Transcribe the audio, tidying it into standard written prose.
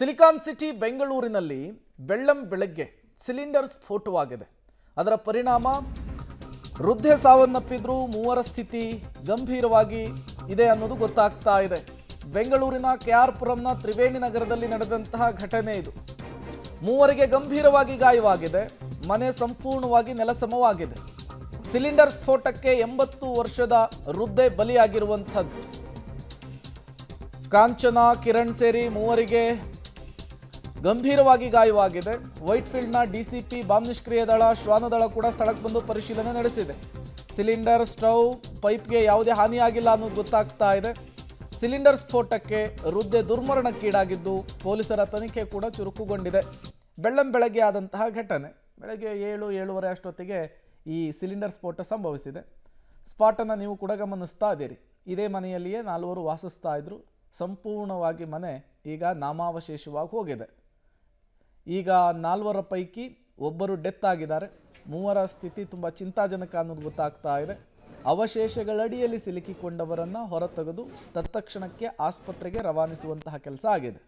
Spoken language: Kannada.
ಸಿಲಿಕಾನ್ ಸಿಟಿ ಬೆಂಗಳೂರಿನಲ್ಲಿ ಬೆಳ್ಳಂಬೆಳಗ್ಗೆ ಸಿಲಿಂಡರ್ ಸ್ಫೋಟವಾಗಿದೆ. ಅದರ ಪರಿಣಾಮ ವೃದ್ಧೆ ಸಾವನ್ನಪ್ಪಿದ್ರು, ಮೂವರ ಸ್ಥಿತಿ ಗಂಭೀರವಾಗಿ ಇದೆ ಅನ್ನೋದು ಗೊತ್ತಾಗ್ತಾ ಇದೆ. ಬೆಂಗಳೂರಿನ ಕೆಆರ್ ಪುರಂನ ತ್ರಿವೇಣಿ ನಗರದಲ್ಲಿ ನಡೆದಂತಹ ಘಟನೆ ಇದು. ಮೂವರಿಗೆ ಗಂಭೀರವಾಗಿ ಗಾಯವಾಗಿದೆ. ಮನೆ ಸಂಪೂರ್ಣವಾಗಿ ನೆಲಸಮವಾಗಿದೆ. ಸಿಲಿಂಡರ್ ಸ್ಫೋಟಕ್ಕೆ 80 ವರ್ಷದ ವೃದ್ಧೆ ಬಲಿಯಾಗಿರುವಂಥದ್ದು. ಕಾಂಚನ, ಕಿರಣ್ ಸೇರಿ ಮೂವರಿಗೆ ಗಂಭೀರವಾಗಿ ಗಾಯವಾಗಿದೆ. ವೈಟ್ಫೀಲ್ಡ್ನ ಡಿಸಿಪಿ, ಬಾಂಬ್ ನಿಷ್ಕ್ರಿಯ ದಳ, ಶ್ವಾನದಳ ಕೂಡ ಸ್ಥಳಕ್ಕೆ ಬಂದು ಪರಿಶೀಲನೆ ನಡೆಸಿದೆ. ಸಿಲಿಂಡರ್, ಸ್ಟವ್, ಪೈಪ್ಗೆ ಯಾವುದೇ ಹಾನಿಯಾಗಿಲ್ಲ ಅನ್ನೋದು ಗೊತ್ತಾಗ್ತಾ ಇದೆ. ಸಿಲಿಂಡರ್ ಸ್ಫೋಟಕ್ಕೆ ವೃದ್ಧೆ ದುರ್ಮರಣಕ್ಕೀಡಾಗಿದ್ದು ಪೊಲೀಸರ ತನಿಖೆ ಕೂಡ ಚುರುಕುಗೊಂಡಿದೆ. ಬೆಳ್ಳಂಬೆಳಗ್ಗೆ ಆದಂತಹ ಘಟನೆ. ಬೆಳಗ್ಗೆ 7-7:30 ಅಷ್ಟೊತ್ತಿಗೆ ಈ ಸಿಲಿಂಡರ್ ಸ್ಫೋಟ ಸಂಭವಿಸಿದೆ. ಸ್ಪಾಟನ್ನು ನೀವು ಕೂಡ ಗಮನಿಸ್ತಾ ಇದ್ದೀರಿ. ಇದೇ ಮನೆಯಲ್ಲಿಯೇ 4 ವಾಸಿಸ್ತಾ ಇದ್ರು. ಸಂಪೂರ್ಣವಾಗಿ ಮನೆ ಈಗ ನಾಮಾವಶೇಷವಾಗಿ ಹೋಗಿದೆ. ಈಗ 4 ಪೈಕಿ ಒಬ್ಬರು ಡೆತ್ ಆಗಿದ್ದಾರೆ. 3 ಸ್ಥಿತಿ ತುಂಬ ಚಿಂತಾಜನಕ ಅನ್ನೋದು ಗೊತ್ತಾಗ್ತಾ ಇದೆ. ಅವಶೇಷಗಳಡಿಯಲ್ಲಿ ಸಿಲುಕಿಕೊಂಡವರನ್ನು ಹೊರತೆಗೆದು ತತ್ಕ್ಷಣಕ್ಕೆ ಆಸ್ಪತ್ರೆಗೆ ರವಾನಿಸುವಂತಹ ಕೆಲಸ ಆಗಿದೆ.